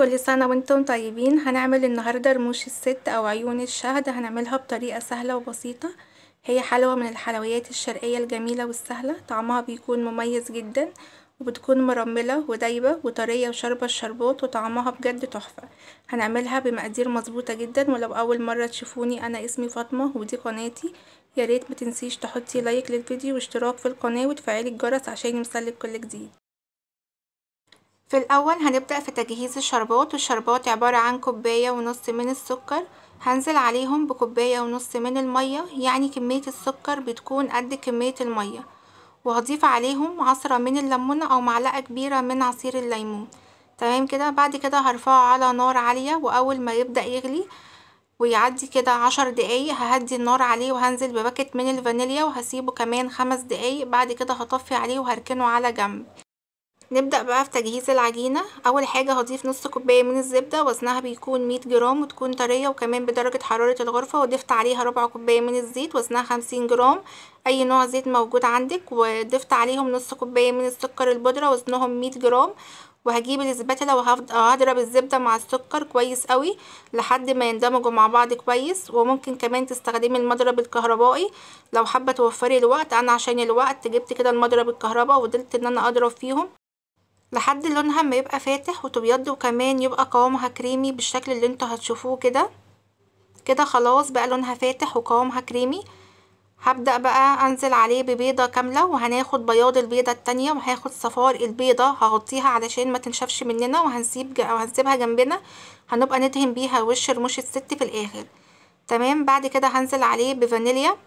كل سنة وانتم طيبين. هنعمل النهاردة رموش الست او عيون الشهد. هنعملها بطريقة سهلة وبسيطة. هي حلوة من الحلويات الشرقية الجميلة والسهلة، طعمها بيكون مميز جدا وبتكون مرملة ودايبة وطرية وشاربة الشربات وطعمها بجد تحفة. هنعملها بمقادير مظبوطة جدا. ولو اول مرة تشوفوني، انا اسمي فاطمة ودي قناتي. ياريت متنسيش تحطي لايك للفيديو واشتراك في القناة وتفعلي الجرس عشان يوصلك كل جديد. في الاول هنبدأ في تجهيز الشربات. والشربات عبارة عن كوباية ونص من السكر، هنزل عليهم بكوباية ونص من المية، يعني كمية السكر بتكون قد كمية المية. وهضيف عليهم عصرة من الليمونة او معلقة كبيرة من عصير الليمون. تمام كده. بعد كده هرفعه على نار عالية، واول ما يبدأ يغلي ويعدي كده 10 دقايق ههدي النار عليه وهنزل بباكت من الفانيليا وهسيبه كمان 5 دقايق. بعد كده هطفي عليه وهركنه على جنب. نبدأ بقى في تجهيز العجينة. اول حاجة هضيف نص كوباية من الزبدة، وزنها بيكون 100 جرام وتكون طرية وكمان بدرجة حرارة الغرفة. وضفت عليها ربع كوباية من الزيت وزنها 50 جرام، اي نوع زيت موجود عندك. وضفت عليهم نص كوباية من السكر البودرة وزنهم 100 جرام. وهجيب الاسباتيلا وهضرب الزبدة مع السكر كويس قوي لحد ما يندمجوا مع بعض كويس. وممكن كمان تستخدمي المضرب الكهربائي لو حابة توفري الوقت. انا عشان الوقت جبت كده المضرب الكهرباء وفضلت ان انا اضرب فيهم لحد لونها ما يبقى فاتح وتبيض، وكمان يبقى قوامها كريمي بالشكل اللي انتوا هتشوفوه كده. كده خلاص بقى لونها فاتح وقوامها كريمي. هبدأ بقى انزل عليه ببيضة كاملة، وهناخد بياض البيضة التانية وهاخد صفار البيضة هغطيها علشان ما تنشفش مننا، وهنسيبها جنبنا. هنبقى ندهن بيها وش رموش الست في الاخر. تمام. بعد كده هنزل عليه بفانيليا،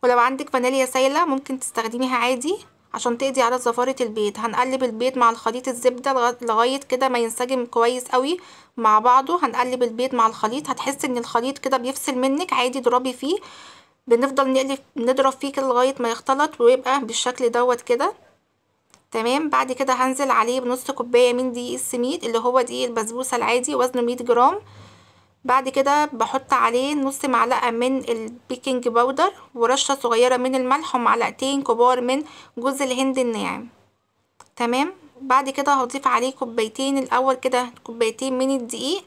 ولو عندك فانيليا سايلة ممكن تستخدميها عادي عشان تقضي على زفارة البيض. هنقلب البيض مع الخليط الزبدة لغاية كده ما ينسجم كويس قوي مع بعضه. هنقلب البيض مع الخليط، هتحس ان الخليط كده بيفصل منك عادي، ضربي فيه. بنفضل نضرب فيه كده لغاية ما يختلط ويبقى بالشكل دوت كده. تمام. بعد كده هنزل عليه بنص كوباية من دقيق السميد اللي هو دقيق البسبوسة العادي وزنه 100 جرام. بعد كده بحط عليه نص معلقة من البيكنج باودر ورشة صغيرة من الملح ومعلقتين كبار من جوز الهند الناعم. تمام. بعد كده هضيف عليه كوبايتين الاول كده، كوبايتين من الدقيق.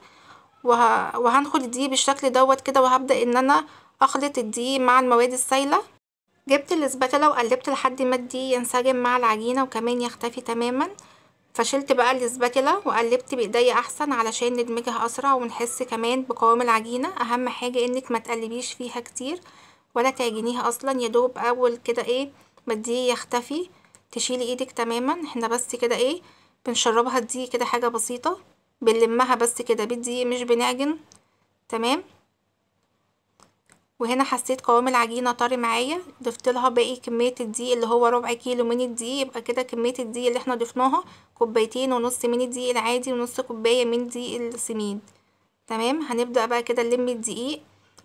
وهنخل الدقيق بالشكل دوت كده، وهبدأ ان انا اخلط الدقيق مع المواد السايلة. جبت الاسباتيلا وقلبت لحد ما الدقيق ينسجم مع العجينة وكمان يختفي تماما. فشلت بقى الاسباتيلا وقلبت بايديا احسن علشان ندمجها اسرع ونحس كمان بقوام العجينة. اهم حاجة انك ما تقلبيش فيها كتير ولا تعجنيها اصلا، يدوب اول كده ما الدقيق يختفي تشيلي ايدك تماما. احنا بس كده بنشربها الدقيق كده حاجة بسيطة، بنلمها بس كده بالدقيق مش بنعجن. تمام. وهنا حسيت قوام العجينة طري معايا، ضفت لها باقي كمية الدقيق اللي هو ربع كيلو من الدقيق. يبقى كده كمية الدقيق اللي احنا ضفناها كوبايتين ونص من الدقيق العادي ونص كوباية من دقيق السميد. تمام. هنبدأ بقى كده نلم الدقيق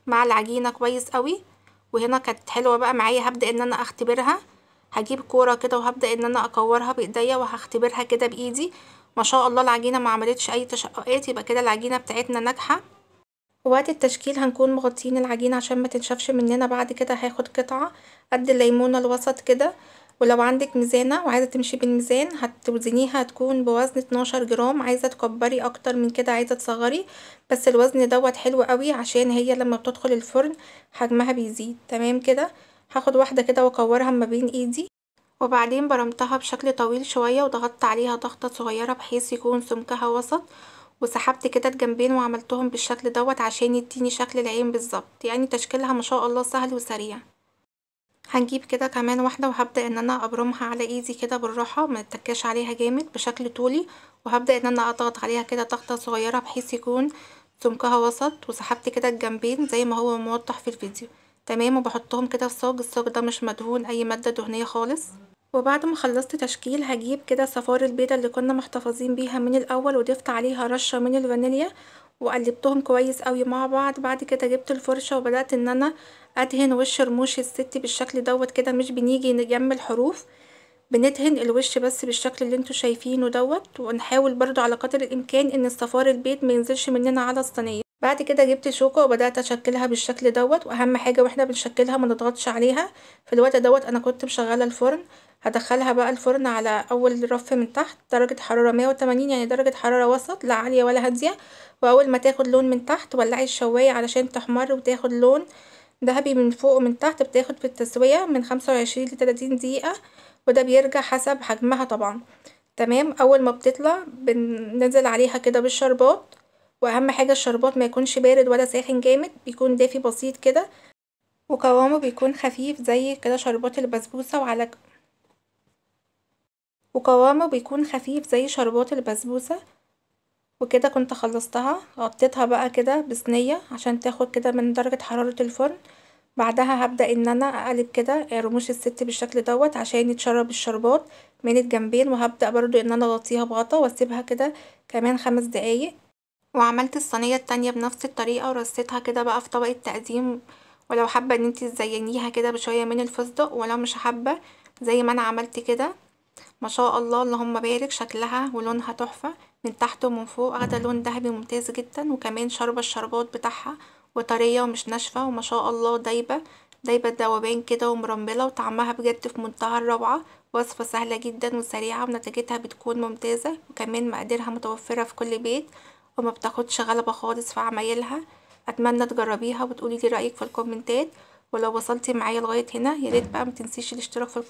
مع العجينة كويس قوي. وهنا كانت حلوة بقى معايا، هبدأ ان انا اختبرها. هجيب كورة كده وهبدأ ان انا اكورها بايديا وهختبرها كده بايدي. ما شاء الله العجينة ما عملتش اي تشققات، يبقى كده العجينة بتاعتنا ناجحة. وقت التشكيل هنكون مغطين العجينة عشان ما تنشفش مننا. بعد كده هاخد قطعة قد الليمونة الوسط كده. ولو عندك ميزانة وعايزة تمشي بالميزان هتوزنيها، هتكون بوزن 12 جرام. عايزة تكبري اكتر من كده عايزة تصغري، بس الوزن دوت حلو قوي عشان هي لما بتدخل الفرن حجمها بيزيد. تمام كده. هاخد واحدة كده واكورها ما بين ايدي، وبعدين برمتها بشكل طويل شوية وضغطت عليها ضغطة صغيرة بحيث يكون سمكها وسط. وسحبت كده الجنبين وعملتهم بالشكل دوت عشان يديني شكل العين بالظبط. يعني تشكيلها ما شاء الله سهل وسريع. هنجيب كده كمان واحدة وهبدأ ان انا ابرمها على ايدي كده بالراحة، ما اتكاش عليها جامد بشكل طولي. وهبدأ ان انا اضغط عليها كده ضغطة صغيرة بحيث يكون سمكها وسط. وسحبت كده الجنبين زي ما هو موضح في الفيديو. تمام. وبحطهم كده في صاج. الصاج ده مش مدهون اي مادة دهنية خالص. وبعد ما خلصت تشكيل هجيب كده صفار البيضة اللي كنا محتفظين بيها من الاول وضفت عليها رشة من الفانيليا وقلبتهم كويس قوي مع بعض. بعد كده جبت الفرشة وبدأت ان انا ادهن وش رموش الست بالشكل دوت كده. مش بنيجي نجمل حروف، بندهن الوش بس بالشكل اللي انتوا شايفينه دوت. ونحاول برضو على قدر الامكان ان الصفار البيض ما ينزلش مننا على الصينية. بعد كده جبت شوكة وبدأت اشكلها بالشكل دوت، واهم حاجة واحنا بنشكلها ما نضغطش عليها. في الوقت دوت انا كنت مشغلة الفرن. هدخلها بقى الفرن على اول رف من تحت، درجة حرارة 180، يعني درجة حرارة وسط، لا عالية ولا هادية. واول ما تاخد لون من تحت ولعي الشواية علشان تحمر وتاخد لون ذهبي من فوق ومن تحت. بتاخد في التسوية من 25 ل30 دقيقة، وده بيرجع حسب حجمها طبعا. تمام. اول ما بتطلع بننزل عليها كده بالشربات، واهم حاجة الشربات ما يكونش بارد ولا ساخن جامد، بيكون دافي بسيط كده، وقوامه بيكون خفيف زي كده شربات البسبوسة. وقوامه بيكون خفيف زي شربات البسبوسة. وكده كنت خلصتها، غطيتها بقى كده بصينية عشان تاخد كده من درجة حرارة الفرن. بعدها هبدأ ان انا اقلب كده رموش الست بالشكل دوت عشان يتشرب الشربات من الجنبين. وهبدأ برضو ان انا اغطيها بغطا واسيبها كده كمان 5 دقايق. وعملت الصينية التانية بنفس الطريقة ورصيتها كده بقى في طبق التقديم. ولو حابة ان انتي تزينيها كده بشوية من الفستق، ولو مش حابة زي ما انا عملت كده. ما شاء الله اللهم بارك، شكلها ولونها تحفة من تحت ومن فوق، اخده لون ذهبي ممتاز جدا، وكمان شاربة الشربات بتاعها وطرية ومش ناشفة، وما شاء الله دايبة دايبة ذوبان كده ومرملة، وطعمها بجد في منتهى الروعة. وصفة سهلة جدا وسريعة ونتيجتها بتكون ممتازة، وكمان مقاديرها متوفرة في كل بيت، وما بتاخدش غلبة خالص في عمايلها. اتمنى تجربيها وتقولي لي رأيك في الكومنتات. ولو وصلتي معايا لغاية هنا ياريت بقى متنسيش الاشتراك في القناة.